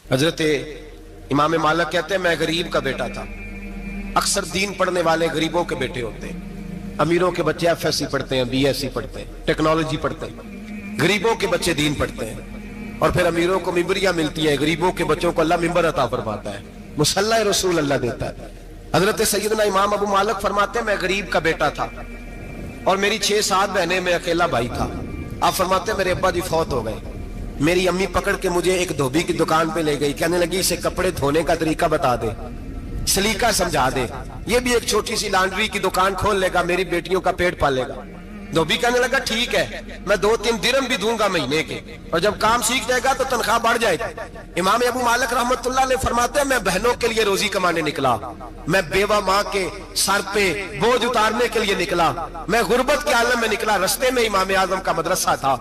حضرت امام مالک کہتے ہیں میں غریب کا بیٹا تھا. اکثر دین پڑھنے والے غریبوں کے بیٹے ہوتے ہیں. امیروں کے بچے ایف ایس سی پڑھتے ہیں, بی ایس سی پڑھتے ہیں, ٹیکنالوجی پڑھتے ہیں. غریبوں کے بچے دین پڑھتے ہیں اور پھر امیروں کو ممبریاں ملتی ہیں. غریبوں کے بچوں کو اللہ ممبر عطا فرماتا ہے, مصلی رسول اللہ دیتا ہے. حضرت سیدنا امام ابو مالک فرماتے ہیں میں غریب کا بیٹا تھا اور میری 6-7 بہنیں, میں اکیلا بھائی تھا. آپ فرماتے ہیں میرے ابا جی فوت ہو گئے. میری امی پکڑ کے مجھے ایک دھوبی کی دکان پہ لے گئی, کہنے لگی اسے کپڑے دھونے کا طریقہ بتا دے, سلیقہ سمجھا دے, یہ بھی ایک چھوٹی سی لانڈری کی دکان کھول لے گا, میری بیٹیوں کا پیٹ پالے گا. دھوبی کہنے لگا ٹھیک ہے, میں 2-3 درہم بھی دوں گا مہینے کے, اور جب کام سیکھ جائے گا تو تنخواہ بڑھ جائے گی. امام ابو مالک رحمت اللہ علیہ فرماتے ہیں میں بہنوں کے لیے روزی کمانے نکلا, میں بیوہ ماں کے سر پہ بوجھ اتارنے کے لیے نکلا, میں غربت کے عالم میں نکلا. رستے میں امام اعظم کا مدرسہ تھا.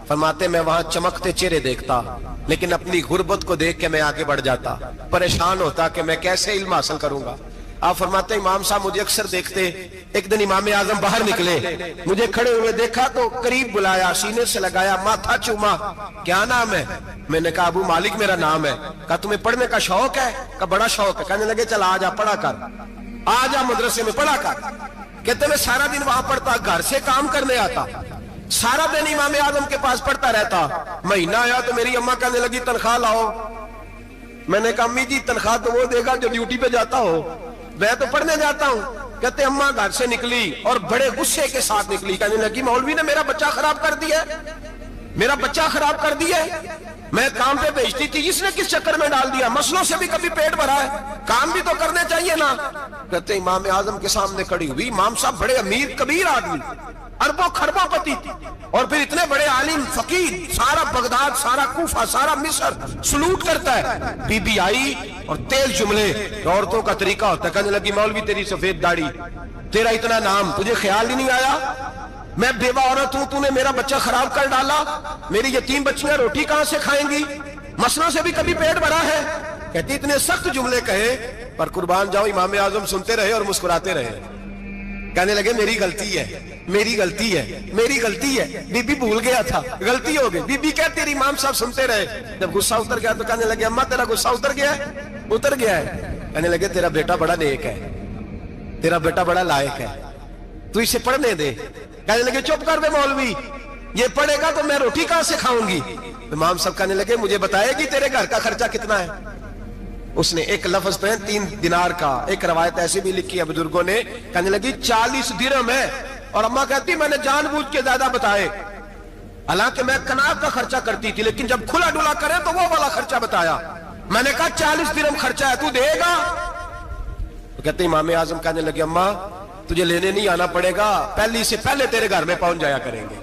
فرماتے میں وہاں چمکتے چہرے دیکھتا, لیکن اپنی غربت کو دیکھ کے میں آگے بڑھ جاتا, پریشان ہوتا کہ میں کیسے علم حاصل کروں گا. آپ فرماتے امام صاحب مجھے اکثر دیکھتے. ایک دن امام اعظم باہر نکلے, مجھے کھڑے ہوئے دیکھا تو قریب بلایا, سینے سے لگایا, ماتھا چوما. کیا نام ہے؟ میں نے کہا ابو مالک میرا نام ہے. کہا تمہیں پڑھنے کا شوق ہے؟ کہا بڑا شوق ہے. کہنے لگے چل آجا پڑھا کر, آجا مدرسے میں پڑھا کر. کہتے میں سارا دن وہاں پڑھتا, گھر سے کام کرنے آتا, سارا دن امام اعظم کے پاس پڑھتا رہتا. مہینہ آیا تو میری اماں کہنے لگی تنخواہ لاؤ. میں نے کہا امی جی تنخواہ تو وہ دے گا جو ڈیوٹی پہ جاتا ہو, میں تو پڑھنے جاتا ہوں. کہتے اماں گھر سے نکلی اور بڑے غصے کے ساتھ نکلی, کہنے لگی مولوی نے میرا بچہ خراب کر دیا, میرا بچہ خراب کر دیا. میں کام پہ بھیجتی تھی, اس نے کس چکر میں ڈال دیا؟ مسلوں سے بھی کبھی پیٹ بھرا ہے, کام بھی تو کرنے چاہیے نا. کہتے امام اعظم کے سامنے کھڑی ہوئی. امام صاحب بڑے امیر کبیر آدمی, اربوں خربوں پتی, اور پھر اتنے بڑے عالم فقیر, سارا بغداد, سارا کوفہ, سارا مصر سلوٹ کرتا ہے. بی بی آئی اور تیل جملے, عورتوں کا طریقہ ہوتا ہے. کہنے لگی مولوی تیری سفید داڑھی, تیرا اتنا نام, تجھے خیال ہی نہیں آیا میں بیوہ عورت ہوں, تو نے میرا بچہ خراب کر ڈالا, میری یتیم بچیاں روٹی کہاں سے کھائیں گی؟ مسلوں سے بھی کبھی پیٹ بھرا ہے؟ کہتی اتنے سخت جملے کہے پر قربان جاؤ امام اعظم سنتے رہے اور مسکراتے رہے. کہنے لگے میری غلطی ہے, میری غلطی ہے, میری غلطی ہے, بی بی بھول گیا تھا, غلطی ہو گئی. بی بی کہتے تیری امام صاحب سنتے رہے. جب غصہ اتر گیا تو کہنے لگے اماں تیرا غصہ اتر گیا ہے؟ اتر گیا ہے. کہنے لگے تیرا بیٹا بڑا نیک ہے, تیرا بیٹا بڑا لائق ہے, تو اسے پڑھنے دے. کہنے لگے چپ کر دے مولوی, یہ پڑھے گا تو میں روٹی کہاں سے کھاؤں گی؟ امام صاحب کہنے لگے مجھے بتائے گی تیرے گھر کا خرچہ کتنا ہے؟ اس نے ایک لفظ پہ 3 دینار کا, ایک روایت ایسے بھی لکھی ہے بزرگوں نے, کہنے لگی 40 درہم ہے. اور اماں کہتی میں نے جان بوجھ کے زیادہ بتائے, حالانکہ میں کناب کا خرچہ کرتی تھی, لیکن جب کھلا ڈلا کرے تو وہ والا خرچہ بتایا. میں نے کہا 40 درہم خرچہ ہے, تو دے گا؟ تو کہتے امام اعظم کہنے لگے اماں تجھے لینے نہیں آنا پڑے گا, پہلی سے پہلے تیرے گھر میں پہنچ جایا کریں گے,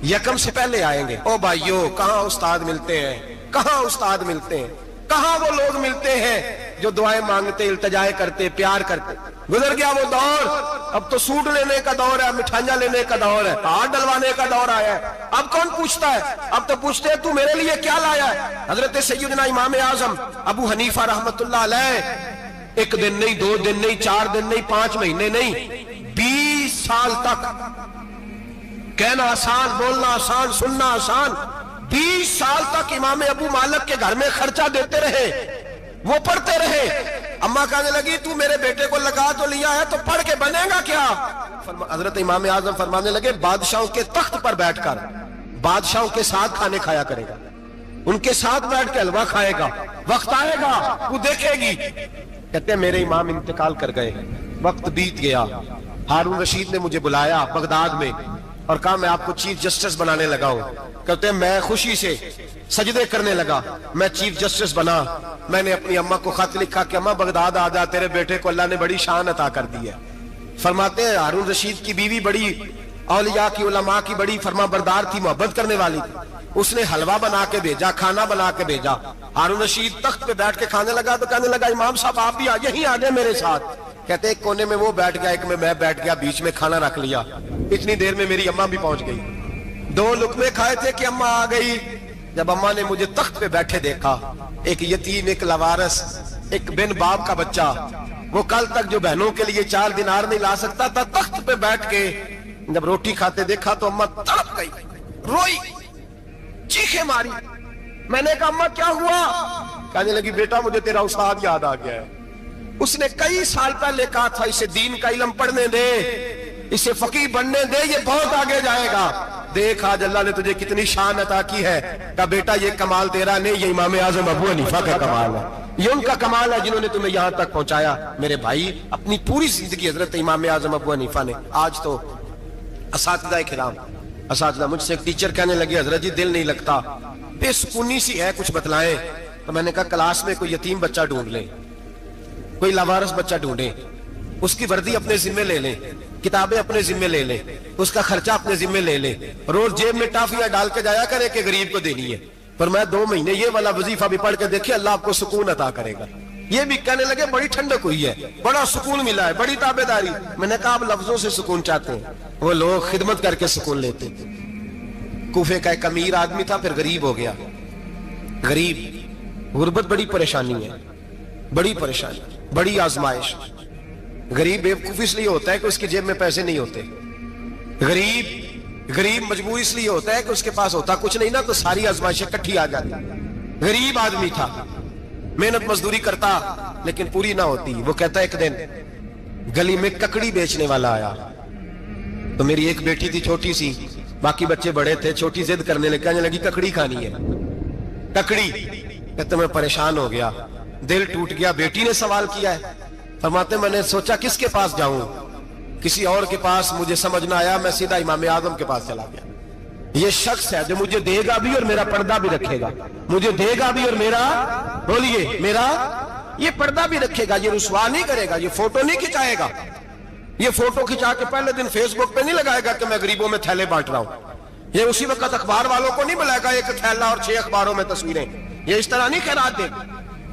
یکم سے پہلے آئیں گے. او بھائیو کہاں استاد ملتے ہیں, کہاں استاد ملتے ہیں, کہاں وہ لوگ ملتے ہیں جو دعائیں مانگتے, التجائے کرتے, پیار کرتے. گزر گیا وہ دور, اب تو سوٹ لینے کا دور ہے, مٹھائیاں لینے کا دور ہے, ہاتھ ڈلوانے کا دور آیا ہے. اب کون پوچھتا ہے؟ اب تو پوچھتے ہیں تو میرے لیے کیا لایا ہے. حضرت سیدنا امام اعظم ابو حنیفہ رحمت اللہ علیہ 1 دن نہیں, 2 دن نہیں, 4 دن نہیں, 5 مہینے نہیں, 20 سال تک, کہنا آسان, بولنا آسان, سننا آسان, 20 سال تک امام ابو مالک کے گھر میں خرچہ دیتے رہے, وہ پڑھتے رہے. اماں کہنے لگی تو میرے بیٹے کو لگا تو لیا ہے, تو پڑھ کے بنے گا کیا؟ حضرت امام اعظم فرمانے لگے بادشاہوں کے تخت پر بیٹھ کر بادشاہوں کے ساتھ کھانے کھایا کرے گا, ان کے ساتھ بیٹھ کے حلوہ کھائے گا, وقت آئے گا وہ دیکھے گی. کہتے ہیں میرے امام انتقال کر گئے, وقت بیت گیا. ہارون رشید نے مجھے بلایا بغداد میں اور کہا میں آپ کو چیف جسٹس بنانے لگا ہوں. کہتے ہیں میں خوشی سے سجدے کرنے لگا, میں چیف جسٹس بنا. میں نے اپنی اماں کو خط لکھا کہ اماں بغداد آ جا, تیرے بیٹے کو اللہ نے بڑی شان عطا کر دی ہے. فرماتے ہیں ہارون رشید کی بیوی بڑی اولیاء کی, علماء کی بڑی فرما بردار تھی, محبت کرنے والی تھی. اس نے حلوہ بنا کے بھیجا, کھانا بنا کے بھیجا. ہارون رشید تخت پہ بیٹھ کے کھانے لگا تو کہنے لگا امام صاحب آپ بھی یہیں آ جائیں میرے ساتھ. کہتے ایک کونے میں وہ بیٹھ گیا, ایک میں بیٹھ گیا, بیچ میں کھانا رکھ لیا. اتنی دیر میں میری اماں بھی پہنچ گئی. 2 لقمے کھائے تھے کہ اماں آ گئی. جب اماں نے مجھے تخت پہ بیٹھے دیکھا, ایک یتیم, ایک لوارث, ایک بن باپ کا بچہ, وہ کل تک جو بہنوں کے لیے 4 دینار نہیں لا سکتا تھا، تخت پہ بیٹھ کے جب روٹی کھاتے دیکھا تو اماں تڑپ گئی، روئی، چیخیں ماری۔ میں نے کہا اماں کیا ہوا؟ کہنے لگی بیٹا مجھے تیرا استاد یاد آ گیا ہے، اس نے کئی سال پہلے کہا تھا اسے دین کا علم پڑھنے دے، اسے فقیہ بننے دے، یہ بہت آگے جائے گا۔ دیکھ آج اللہ نے تجھے کتنی شان عطا کی ہے۔ کہا بیٹا یہ کمال تیرا نہیں، یہ امام اعظم ابو حنیفہ کا کمال ہے، یہ ان کا کمال ہے جنہوں نے تمہیں یہاں تک پہنچایا۔ میرے بھائی اپنی پوری زندگی حضرت امام اعظم ابو حنیفہ نے۔ آج تو اساتذہ کرام، اساتذہ مجھ سے ایک ٹیچر کہنے لگے حضرت جی دل نہیں لگتا، بے سکونی سی ہے، کچھ بتلائیں۔ تو میں نے کہا کلاس میں کوئی یتیم بچہ ڈھونڈ لیں، کوئی لاوارث بچہ ڈھونڈیں، اس کی وردی اپنے ذمہ لے لیں، کتابیں اپنے ذمہ لے لیں، اس کا خرچہ اپنے ذمہ لے لیں، روز جیب میں ٹافیاں ڈال کے جایا کرے کہ غریب کو دینی ہے۔ پر میں 2 مہینے یہ والا وظیفہ بھی پڑھ کے دیکھے، اللہ آپ کو سکون عطا کرے گا۔ یہ بھی کہنے لگے بڑی ٹھنڈک ہوئی ہے، بڑا سکون ملا ہے، بڑی تابعداری۔ میں نے کہا آپ لفظوں سے سکون چاہتے ہیں، وہ لوگ خدمت کر کے سکون لیتے تھے۔ کوفے کا ایک امیر آدمی تھا، پھر غریب ہو گیا۔ غریب، غربت بڑی پریشانی ہے، بڑی پریشانی، بڑی آزمائش۔ غریب بیوقوف اس لیے ہوتا ہے کہ اس کی جیب میں پیسے نہیں ہوتے، غریب مجبور اس لیے ہوتا ہے کہ اس کے پاس ہوتا کچھ نہیں نا، تو ساری آزمائشیں کٹھی آ جاتی۔ غریب آدمی تھا، محنت مزدوری کرتا لیکن پوری نہ ہوتی۔ وہ کہتا ایک دن گلی میں ککڑی بیچنے والا آیا، تو میری ایک بیٹی تھی چھوٹی سی، باقی بچے بڑے تھے، چھوٹی ضد کرنے لگی، کہنے لگی ککڑی کھانی ہے، ککڑی۔ کہتے میں پریشان ہو گیا، دل ٹوٹ گیا، بیٹی نے سوال کیا ہے۔ فرماتے میں نے سوچا کس کے پاس جاؤں، کسی اور کے پاس مجھے سمجھ نہ آیا، میں سیدھا امام اعظم کے پاس چلا گیا۔ یہ شخص ہے جو مجھے دے گا بھی اور میرا پردہ بھی رکھے گا، مجھے دے گا بھی اور میرا، بولیے، میرا یہ پردہ بھی رکھے گا، یہ رسوا نہیں کرے گا، یہ فوٹو نہیں کھچائے گا، یہ فوٹو کھچا کے پہلے دن فیس بک پہ نہیں لگائے گا کہ میں غریبوں میں تھیلے بانٹ رہا ہوں، یہ اسی وقت اخبار والوں کو نہیں بلائے گا ایک تھیلا اور 6 اخباروں میں تصویریں، یہ اس طرح نہیں خیرات دے گا۔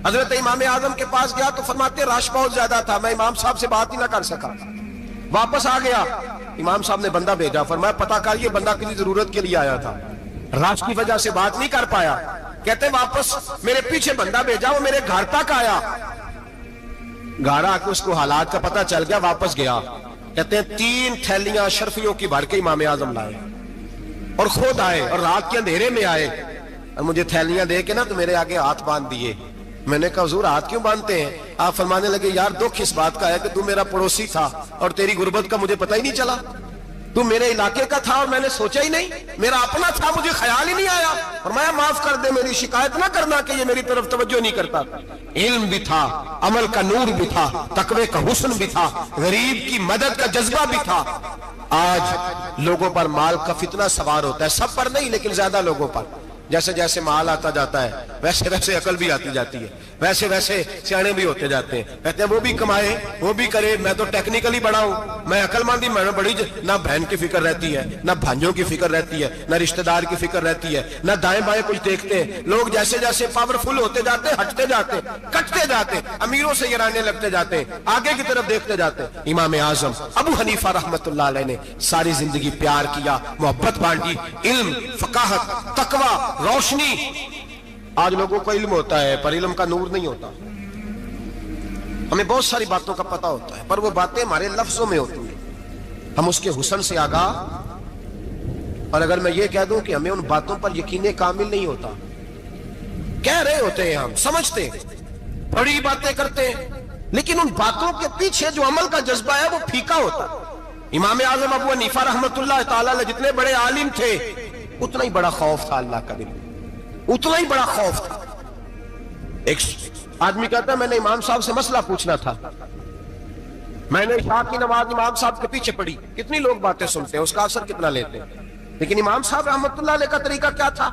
حضرت امام اعظم کے پاس گیا تو فرماتے رش بہت زیادہ تھا، میں امام صاحب سے بات ہی نہ کر سکا، واپس آ گیا۔ امام صاحب نے بندہ بھیجا، فرمایا پتہ کر یہ بندہ کسی ضرورت کے لیے آیا تھا، رش کی وجہ سے بات نہیں کر پایا۔ کہتے واپس میرے پیچھے بندہ بھیجا، وہ میرے گھر تک آیا، گھر آ کے اس کو حالات کا پتہ چل گیا، واپس گیا۔ کہتے ہیں 3 تھیلیاں اشرفیوں کی بھر کے امام اعظم لائے اور خود آئے اور رات کے اندھیرے میں آئے اور مجھے تھیلیاں دے کے نا تو میرے آگے ہاتھ باندھ دیے۔ میں نے کہا حضور ہاتھ کیوں باندھتے ہیں؟ آپ فرمانے لگے یار دکھ اس بات کا ہے کہ تو میرا پڑوسی تھا اور تیری غربت کا مجھے پتہ ہی نہیں چلا، تو میرے علاقے کا تھا اور میں نے سوچا ہی نہیں، میرا اپنا تھا مجھے خیال ہی نہیں آیا۔ فرمایا معاف کر دے، میری شکایت نہ کرنا کہ یہ میری طرف توجہ نہیں کرتا۔ علم بھی تھا، عمل کا نور بھی تھا، تقوی کا حسن بھی تھا، غریب کی مدد کا جذبہ بھی تھا۔ آج لوگوں پر مال کا فتنہ سوار ہوتا ہے، سب پر نہیں لیکن زیادہ لوگوں پر۔ جیسے جیسے مال آتا جاتا ہے ویسے ویسے عقل بھی آتی جاتی ہے، ویسے ویسے سیانے بھی ہوتے جاتے ہیں۔ کہتے ہیں وہ بھی کمائے وہ بھی کرے، میں تو ٹیکنیکلی بڑا ہوں، میں عقل مندی، میں بڑی نہ بہن کی فکر رہتی ہے، نہ بھانجوں کی فکر رہتی ہے، نہ رشتہ دار کی فکر رہتی ہے، نہ دائیں بائیں کچھ دیکھتے ہیں۔ لوگ جیسے جیسے پاورفل ہوتے جاتے ہیں، ہٹتے جاتے ہیں، کٹتے جاتے ہیں، امیروں سے گرانے لگتے جاتے ہیں، آگے کی طرف دیکھتے جاتے ہیں۔ امام اعظم ابو حنیفہ رحمت اللہ علیہ نے ساری زندگی پیار کیا، محبت بانٹی، علم، فقاہت، تقوی، روشنی۔ آج لوگوں کو علم ہوتا ہے پر علم کا نور نہیں ہوتا، ہمیں بہت ساری باتوں کا پتہ ہوتا ہے پر وہ باتیں ہمارے لفظوں میں ہوتی ہیں، ہم اس کے حسن سے آگاہ۔ اور اگر میں یہ کہہ دوں کہ ہمیں ان باتوں پر یقین کامل نہیں ہوتا، کہہ رہے ہوتے ہیں، ہم سمجھتے ہیں، بڑی باتیں کرتے ہیں، لیکن ان باتوں کے پیچھے جو عمل کا جذبہ ہے وہ پھیکا ہوتا ہے۔ امام اعظم ابو حنیفہ رحمت اللہ تعالی علیہ جتنے بڑے عالم تھے اتنا ہی بڑا خوف تھا اللہ کا دل، اتنا ہی بڑا خوف تھا۔ ایک آدمی کہتا ہے میں نے امام صاحب سے مسئلہ پوچھنا تھا، میں نے عشاء کی نماز امام صاحب کے پیچھے پڑھی، کتنی لوگ باتیں سنتے ہیں، اس کا اثر کتنا لیتے ہیں، لیکن امام صاحب رحمت اللہ علیہ کا طریقہ کیا تھا؟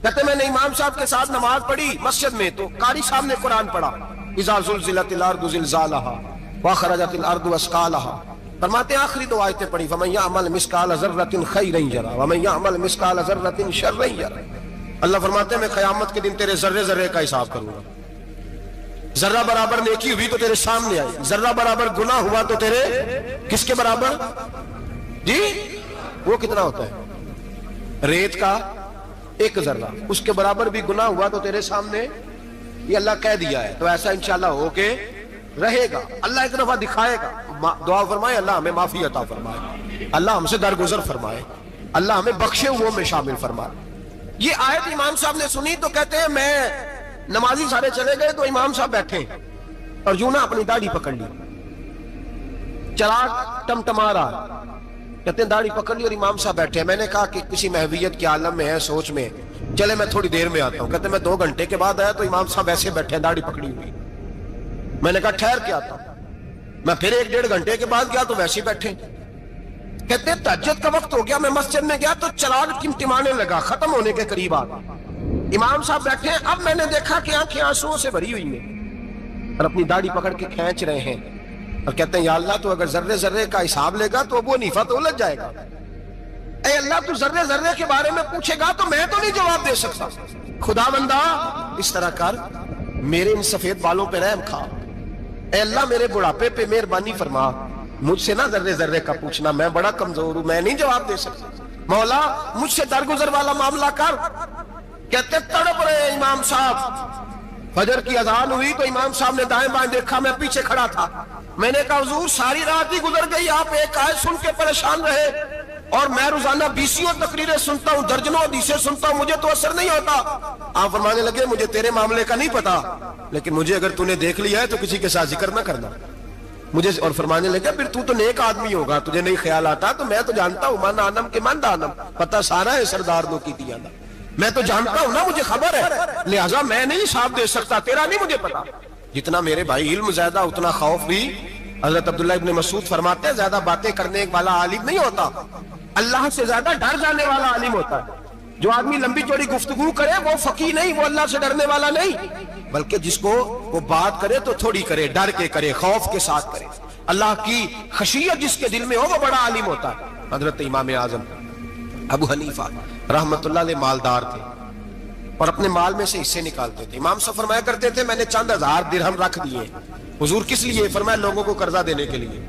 کہتے میں نے امام صاحب کے ساتھ نماز پڑھی مسجد میں تو قاری صاحب نے قرآن پڑھا، اذا زلزلت الارض زلزالها واخرجت الارض اثقالها، فرماتے ہیں آخری 2 آیتیں پڑھی، فمن يعمل مثقال ذرة خيرا يره ومن يعمل مثقال ذرة شرا يره۔ اللہ فرماتے ہیں میں قیامت کے دن تیرے ذرے ذرے کا حساب کروں گا، ذرہ برابر نیکی ہوئی تو تیرے سامنے آئی، ذرہ برابر گناہ ہوا تو تیرے کس کے برابر؟ جی وہ کتنا ہوتا ہے؟ ریت کا 1 ذرہ، اس کے برابر بھی گناہ ہوا تو تیرے سامنے، یہ اللہ کہہ دیا ہے، تو ایسا انشاءاللہ ہو کے رہے گا, اللہ ایک دفعہ دکھائے گا. دعا فرمائے اللہ ہمیں معافی عطا فرمائے, اللہ ہم سے درگزر فرمائے, اللہ ہمیں بخشے ہوئے میں شامل فرمائے. یہ آیت امام صاحب نے سنی تو کہتے ہیں میں نمازی سارے چلے گئے تو امام صاحب بیٹھے اور یوں نہ اپنی داڑھی پکڑ لی, چراغ ٹمٹما رہا, کہتے ہیں داڑھی پکڑ لی اور امام صاحب بیٹھے. میں نے کہا کہ کسی محویت کے عالم میں ہے, سوچ میں, چلے میں تھوڑی دیر میں آتا ہوں. کہتے ہیں میں 2 گھنٹے کے بعد آیا تو امام صاحب ایسے بیٹھے ہیں داڑھی پکڑی ہوئی. میں نے کہا ٹھہر کے آتا ہوں. میں پھر 1-1.5 گھنٹے کے بعد گیا تو ویسے بیٹھے. کہتے ہیں تہجد کا وقت ہو گیا, میں مسجد میں گیا تو چراغ ٹمٹمانے لگا, ختم ہونے کے قریب آ گیا. امام صاحب بیٹھے ہیں, اب میں نے دیکھا کہ آنکھیں آنسوؤں سے بھری ہوئی ہیں اور اپنی داڑھی پکڑ کے کھینچ رہے ہیں اور کہتے ہیں یا اللہ تو اگر ذرے ذرے کا حساب لے گا تو ابو حنیفہ تو الجھ جائے گا. اے اللہ تو ذرے ذرے کے بارے میں پوچھے گا تو میں تو نہیں جواب دے سکتا. خدا بندہ اس طرح کر, میرے ان سفید بالوں پہ رحم کھا. اے اللہ میرے بڑھاپے پہ مہربانی فرما, مجھ سے نہ ذرے ذرے کا پوچھنا, میں بڑا کمزور ہوں, میں نہیں جواب دے سکتا. مولا مجھ سے درگزر والا معاملہ کر. کہتے تڑپ رہے امام صاحب. فجر کی اذان ہوئی تو امام صاحب نے دائیں بائیں دیکھا, میں پیچھے کھڑا تھا. میں نے کہا حضور ساری رات ہی گزر گئی, آپ ایک آیت سن کے پریشان رہے اور میں روزانہ 20 تقریریں سنتا ہوں, درجنوں حدیثیں سنتا ہوں, مجھے تو اثر نہیں ہوتا. آپ فرمانے لگے مجھے تیرے معاملے کا نہیں پتا, لیکن مجھے اگر تو نے دیکھ لیا ہے تو کسی کے ساتھ ذکر نہ کرنا مجھے. اور فرمانے لگے پھر تو نیک آدمی ہوگا, تجھے نہیں خیال آتا. تو میں تو جانتا ہوں من آنم کے من دانم, پتہ سارا ہے سردار دو کی دیا نا, میں تو جانتا ہوں نا, مجھے خبر ہے, لہٰذا میں نہیں حساب دے سکتا, تیرا نہیں مجھے پتا. جتنا میرے بھائی علم زیادہ اتنا خوف بھی. حضرت عبداللہ ابن مسعود فرماتے ہیں زیادہ باتیں کرنے والا عالم نہیں ہوتا, اللہ سے زیادہ ڈر جانے والا عالم ہوتا ہے. جو آدمی لمبی چوڑی گفتگو کرے وہ فقیہ نہیں, وہ اللہ سے ڈرنے والا نہیں, بلکہ جس کو وہ بات کرے تو تھوڑی کرے, ڈر کے کرے, خوف کے ساتھ کرے. اللہ کی خشیت جس کے دل میں ہو وہ بڑا عالم ہوتا ہے. حضرت امام اعظم ابو حنیفہ رحمت اللہ علیہ مالدار تھے اور اپنے مال میں سے حصے نکالتے تھے. امام صاحب فرمایا کرتے تھے میں نے چند 1000 درہم رکھ دیے. حضور کس لیے؟ فرمایا لوگوں کو قرضہ دینے کے لیے.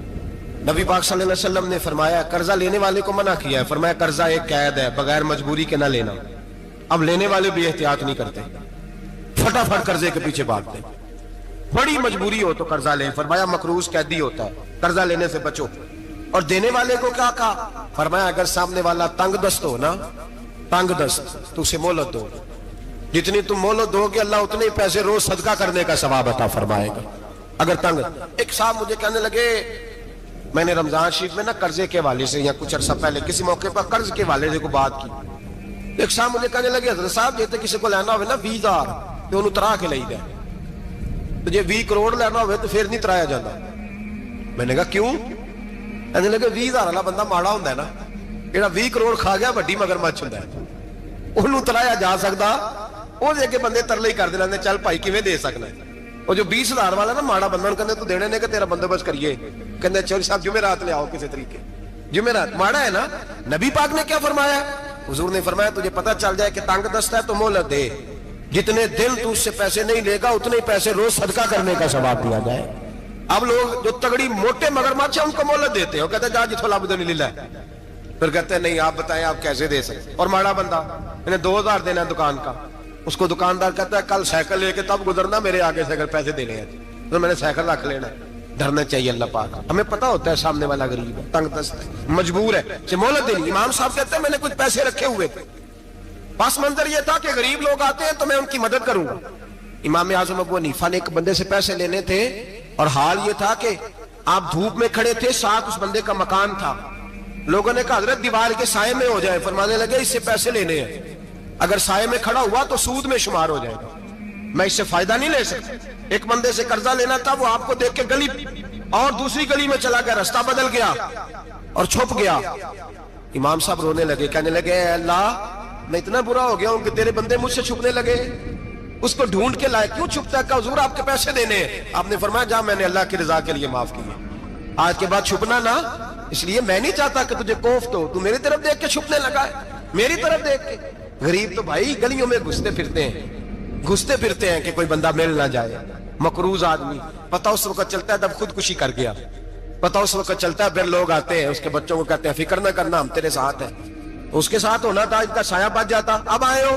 نبی پاک صلی اللہ علیہ وسلم نے فرمایا قرضہ لینے والے کو منع کیا ہے, فرمایا قرضہ ایک قید ہے, بغیر مجبوری کے نہ لینا. اب لینے والے بھی احتیاط نہیں کرتے, فٹافٹ قرضے کے پیچھے بھاگتے. بڑی مجبوری ہو تو قرضہ لیں, فرمایا مقروض قیدی ہوتا ہے, قرضہ لینے سے بچو. اور دینے والے کو کیا کہا؟ فرمایا اگر سامنے والا تنگ دست ہو نا, تنگ دست, تو اسے مہلت دو. جتنی تم مہلت دو گے اللہ اتنے ہی پیسے روز صدقہ کرنے کا ثواب عطا فرمائے گا. اگر تنگ. ایک صاحب مجھے کہنے لگے, میں نے رمضان شریف میں نا قرضے کے حوالے سے یا کچھ عرصہ پہلے کسی موقع پر قرض کے حوالے سے کو بات کی. ایک صاحب مجھے کہنے لگے حضرت صاحب جیسے کسی کو لینا ہوئے نا 20,000 تو انہوں ترا کے لئی دے, تو جی 20 کروڑ لینا ہوئے تو پھر نہیں ترایا جاتا. میں نے کہا کیوں؟ کہنے لگے 20,000 والا بندہ ماڑا ہوتا ہے نا, جہاں 20 کروڑ کھا گیا بڑی مگرمچھ ہوتا ہے, انہوں ترایا جا سکتا. وہ دے کے بندے ترلے ہی کر دے چل بھائی کیویں دے سکنا ہے. وہ جو 20,000 والا نا ماڑا بندہ کہتے تو دینے نے کہ تیرا بندوبست کریے, کہتے چوری صاحب جمعرات لے آؤ کسی طریقے. جمعرات ماڑا ہے نا. نبی پاک نے کیا فرمایا؟ حضور نے فرمایا تجھے پتہ چل جائے کہ تنگ دست ہے تو مہلت دے, جتنے دن تو اس سے پیسے نہیں لے گا اتنے پیسے روز صدقہ کرنے کا ثواب دیا جائے. اب لوگ جو تگڑی موٹے مگرمچھ ہیں ان کو مہلت دیتے ہیں, وہ کہتے ہیں جا جتھو لب دے نہیں لے, پھر کہتے ہیں نہیں آپ بتائیں آپ کیسے دے سکتے. اور ماڑا بندہ انہیں 2,000 دینا ہے دکان کا, اس کو دکاندار کہتا ہے کل سائیکل لے کے تب گزرنا, میرے آگے سے اگر پیسے دینے ہیں تو میں نے سائیکل رکھ لینا. ڈرنا چاہیے اللہ پاک. ہمیں پتہ ہوتا ہے سامنے والا غریب ہے, تنگ دست ہے, مجبور ہے, اسے مہلت دینی. امام صاحب کہتے ہیں میں نے کچھ پیسے رکھے ہوئے تھے, پس منظر یہ تھا کہ غریب لوگ آتے ہیں تو میں ان کی مدد کروں گا. امام اعظم ابو حنیفہ نے ایک بندے سے پیسے لینے تھے اور حال یہ تھا کہ آپ دھوپ میں کھڑے تھے, ساتھ اس بندے کا مکان تھا. لوگوں نے کہا حضرت دیوار کے سائے میں ہو جائے. فرمانے لگے اس سے پیسے لینے ہیں, اگر سائے میں کھڑا ہوا تو سود میں شمار ہو جائے گا, میں اس سے فائدہ نہیں لے سکتا. ایک بندے سے قرضہ لینا تھا, وہ آپ کو دیکھ کے گلی اور دوسری گلی میں چلا گیا, رستہ بدل گیا اور چھپ گیا. امام صاحب رونے لگے, کہنے لگے اے اللہ میں اتنا برا ہو گیا ہوں کہ تیرے بندے مجھ سے چھپنے لگے. اس کو ڈھونڈ کے لائے, کیوں چھپتا ہے؟ کہ حضور آپ کے پیسے دینے ہیں. آپ نے فرمایا جا میں نے اللہ کی رضا کے لیے معاف کیے, آج کے بعد چھپنا نہ. اس لیے میں نہیں چاہتا کہ تجھے کوفت ہو, تو میری طرف دیکھ کے چھپنے لگا ہے, میری طرف دیکھ کے. غریب تو بھائی گلیوں میں گھستے پھرتے ہیں کہ کوئی بندہ مل نہ جائے. مقروض آدمی پتہ اس وقت چلتا ہے تب خودکشی کر گیا, پتہ اس وقت چلتا ہے پھر لوگ آتے ہیں اس کے بچوں کو کہتے ہیں فکر نہ کرنا ہم تیرے ساتھ ہیں. اس کے ساتھ ہونا تھا, ان کا سایہ بچ جاتا. اب آئے ہو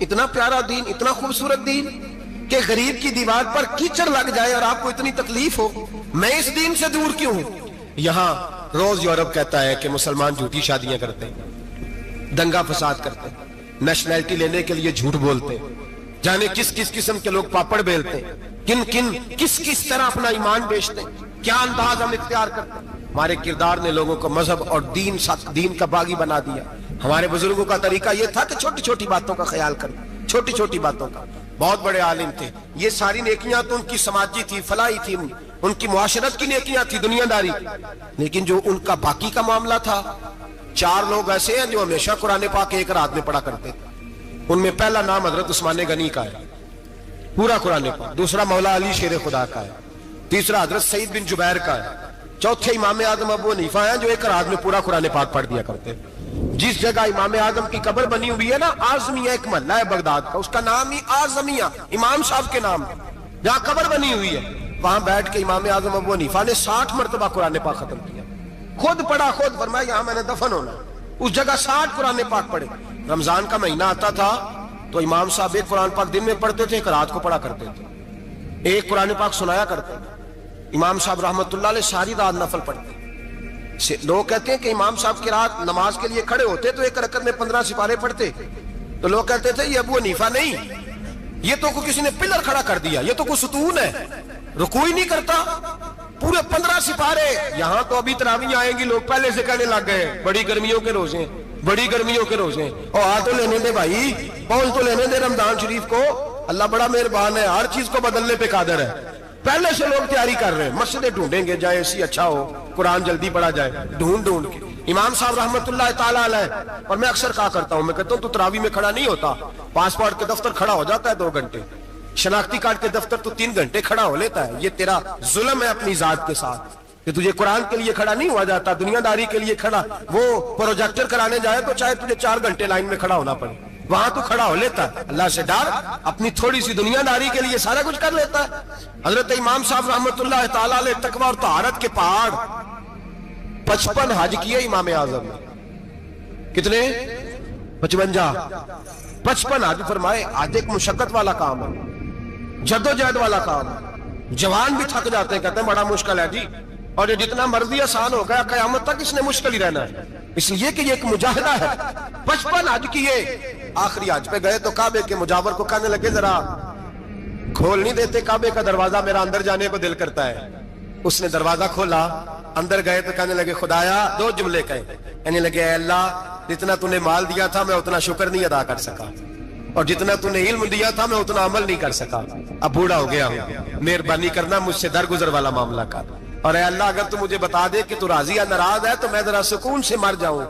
اتنا پیارا دین, اتنا خوبصورت دین کہ غریب کی دیوار پر کیچڑ لگ جائے اور آپ کو اتنی تکلیف ہو, میں اس دین سے دور کیوں ہوں. یہاں روز یورپ کہتا ہے کہ مسلمان جھوٹی شادیاں کرتے ہیں, دنگا فساد کرتے ہیں, نیشنلٹی لینے کے لیے جھوٹ بولتے ہیں, جانے کس کس قسم کے لوگ پاپڑ بیلتے ہیں, کس کس طرح اپنا ایمان بیچتے ہیں, کیا انداز ہم اختیار کرتے ہیں. ہمارے کردار نے لوگوں کو مذہب اور دین کا باغی بنا دیا. ہمارے بزرگوں کا طریقہ یہ تھا کہ چھوٹی چھوٹی باتوں کا خیال کرنا, چھوٹی چھوٹی باتوں کا. بہت بڑے عالم تھے, یہ ساری نیکیاں تو ان کی سماجی تھی, فلاحی تھی, ان کی معاشرت کی نیکیاں تھی, دنیا داری. لیکن جو ان کا باقی کا معاملہ تھا, 4 لوگ ایسے ہیں جو ہمیشہ قرآن پاک ایک رات میں پڑھا کرتے تھے. ان میں پہلا نام حضرت عثمان غنی کا ہے, پورا قرآن پاک. دوسرا مولا علی شیر خدا کا ہے. تیسرا حضرت سعید بن جبیر کا ہے. چوتھے امام اعظم ابو حنیفہ ہیں جو ایک رات میں پورا قرآن پاک پڑھ دیا کرتے ہیں. جس جگہ امام اعظم کی قبر بنی ہوئی ہے نا, اعظمیہ ایک محلہ ہے بغداد کا, اس کا نام ہی اعظمیہ, امام صاحب کے نام, جہاں قبر بنی ہوئی ہے, وہاں بیٹھ کے امام اعظم ابو حنیفہ نے 60 مرتبہ قرآن پاک ختم کیا. خود پڑھا, خود فرمایا یہاں میں نے دفن ہونا. اس جگہ 60 قرآن پاک پڑھے. رمضان کا مہینہ آتا تھا تو امام صاحب ایک قرآن پاک دن میں پڑھتے تھے, ایک رات کو پڑھا کرتے تھے, ایک قرآن پاک سنایا کرتے تھے. امام صاحب رحمت اللہ علیہ ساری رات نفل پڑھتے. لوگ کہتے ہیں کہ امام صاحب کی رات نماز کے لیے کھڑے ہوتے تو ایک رکعت میں 15 سپارے پڑھتے. تو لوگ کہتے تھے یہ ابو حنیفہ نہیں, یہ تو کسی نے پلر کھڑا کر دیا, یہ تو کوئی ستون ہے, رکوع ہی نہیں کرتا, پورے 15 سپارے. یہاں تو ابھی تراویح آئیں گی, لوگ پہلے سے کہنے لگ گئے بڑی گرمیوں کے روزے, بڑی گرمیوں کے روزے. اور آ تو لینے دے بھائی, پہنچ تو لینے دے رمضان شریف کو. اللہ بڑا مہربان ہے, ہر چیز کو بدلنے پہ قادر ہے. پہلے سے لوگ تیاری کر رہے ہیں, مسجدیں ڈھونڈیں گے جائے ایسی اچھا ہو, قرآن جلدی پڑھا جائے, ڈھونڈ کے. امام صاحب رحمت اللہ تعالیٰ علیہ, اور میں اکثر کہا کرتا ہوں, میں کہتا ہوں تو تراویح میں کھڑا نہیں ہوتا, پاسپورٹ کے دفتر کھڑا ہو جاتا ہے 2 گھنٹے, شناختی کارڈ کے دفتر تو 3 گھنٹے کھڑا ہو لیتا ہے. یہ تیرا ظلم ہے اپنی ذات کے ساتھ کہ تجھے قرآن کے لیے کھڑا نہیں ہوا جاتا, دنیا داری کے لیے کھڑا. وہ پروجیکٹر کرانے جائے تو چاہے تجھے 4 گھنٹے لائن میں کھڑا ہونا پڑے, وہاں تو کھڑا ہو لیتا ہے. اللہ سے ڈر, اپنی تھوڑی سی دنیا داری کے لیے سارا کچھ کر لیتا ہے. حضرت امام صاحب رحمت اللہ تعالیٰ علیہ تقوی اور طہارت کے پہاڑ 55 حج کیے امام اعظم نے. کتنے؟ 55 حج فرمائے. حج ایک مشقت والا کام ہے, جدوجہد والا کام ہے. جوان بھی تھک جاتے ہیں, کہتے ہیں بڑا مشکل ہے جی, اور یہ جتنا مرضی آسان ہو گیا قیامت تک اس نے مشکل ہی رہنا ہے, اس لیے کہ یہ ایک مجاہدہ ہے. 55 حج کیے. آخری حج پہ گئے تو کعبے کے مجاور کو کہنے لگے ذرا کھول نہیں دیتے کعبے کا دروازہ, میرا اندر جانے کو دل کرتا ہے. اس نے دروازہ کھولا, اندر گئے تو کہنے لگے خدایا, 2 جملے کہے, کہنے لگے اے اللہ جتنا تو نے مال دیا تھا میں اتنا شکر نہیں ادا کر سکا, اور جتنا تو نے علم دیا تھا میں اتنا عمل نہیں کر سکا, اب بوڑھا ہو گیا ہوں, مہربانی کرنا مجھ سے درگزر والا معاملہ کر, اور اے اللہ اگر تو مجھے بتا دے کہ تو راضی یا ناراض ہے تو میں ذرا سکون سے مر جاؤں.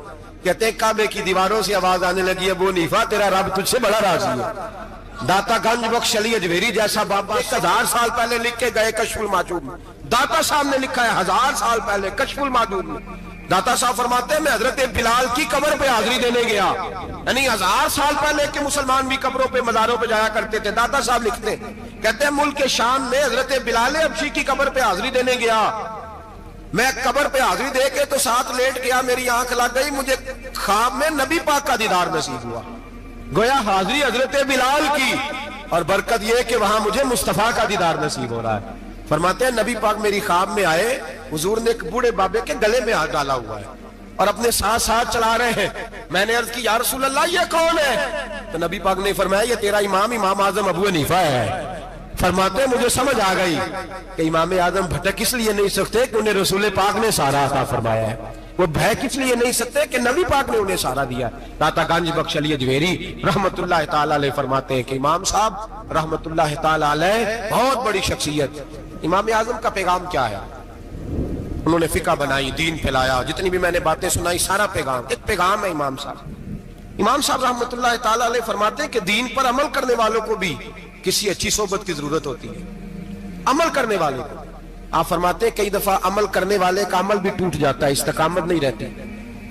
کہتے ہیں کعبے کی دیواروں سے آواز آنے لگی, ابو حنیفہ تیرا رب تجھ سے بڑا راضی ہے. داتا گنج بخش علی اجمیری جیسا بابا 1000 سال پہلے لکھ کے گئے کشف الماجود میں, داتا صاحب نے لکھا ہے 1000 سال پہلے کشف الماجود میں. داتا صاحب فرماتے ہیں میں حضرت بلال کی قبر پہ حاضری دینے گیا, یعنی 1000 سال پہلے کے مسلمان بھی قبروں پہ مزاروں پہ جایا کرتے تھے. داتا صاحب لکھتے ہیں, کہتے ہیں ملک شام میں حضرت بلال حبشی کی قبر پہ حاضری دینے گیا, میں قبر پہ حاضری دے کے تو ساتھ لیٹ گیا, میری آنکھ لگ گئی, مجھے خواب میں نبی پاک کا دیدار نصیب ہوا. گویا حاضری حضرت بلال کی, اور برکت یہ کہ وہاں مجھے مصطفیٰ کا دیدار نصیب ہو رہا ہے. فرماتے ہیں نبی پاک میری خواب میں آئے, حضور نے ایک بوڑھے بابے کے گلے میں ہاتھ ڈالا ہوا ہے اور اپنے ساتھ چلا رہے ہیں. میں نے عرض کی یا رسول اللہ یہ کون ہے؟ تو نبی پاک نے فرمایا یہ تیرا امام اعظم ابو حنیفہ ہے. فرماتے ہیں مجھے سمجھ آ گئی کہ امام اعظم بھٹک اس لیے نہیں سکتے کہ انہیں رسول پاک نے سارا عطا فرمایا ہے, وہ بھٹک اس لیے نہیں سکتے کہ نبی پاک نے انہیں سارا دیا. داتا گنج بخش علی اجمیری رحمت اللہ تعالی علیہ فرماتے ہیں کہ امام صاحب رحمت اللہ تعالی علیہ بہت بڑی شخصیت. امام اعظم کا پیغام کیا ہے؟ انہوں نے فقہ بنائی, دین پھیلایا, جتنی بھی میں نے باتیں سنائی سارا پیغام, ایک پیغام ہے امام صاحب. امام صاحب رحمت اللہ تعالی علیہ فرماتے ہیں کہ دین پر عمل کرنے والوں کو بھی کسی اچھی صحبت کی ضرورت ہوتی ہے. عمل کرنے والے کو آپ فرماتے ہیں کئی دفعہ عمل کرنے والے کا عمل بھی ٹوٹ جاتا ہے, استقامت نہیں رہتی.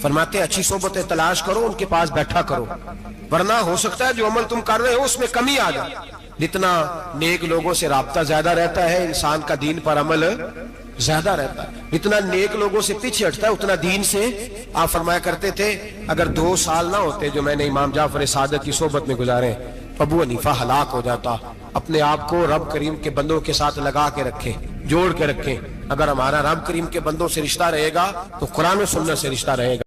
فرماتے ہیں اچھی صحبتیں تلاش کرو, ان کے پاس بیٹھا کرو, ورنہ ہو سکتا ہے جو عمل تم کر رہے ہو اس میں کمی آ جائے. جتنا نیک لوگوں سے رابطہ زیادہ رہتا ہے انسان کا دین پر عمل زیادہ رہتا ہے. جتنا نیک لوگوں سے پیچھے ہٹتا ہے اتنا دین سے. آپ فرمایا کرتے تھے اگر 2 سال نہ ہوتے جو میں نے امام جعفر صادق کی صحبت میں گزارے ابو حنیفہ ہلاک ہو جاتا. اپنے آپ کو رب کریم کے بندوں کے ساتھ لگا کے رکھیں, جوڑ کے رکھیں. اگر ہمارا رب کریم کے بندوں سے رشتہ رہے گا تو قرآن و سنت سے رشتہ رہے گا.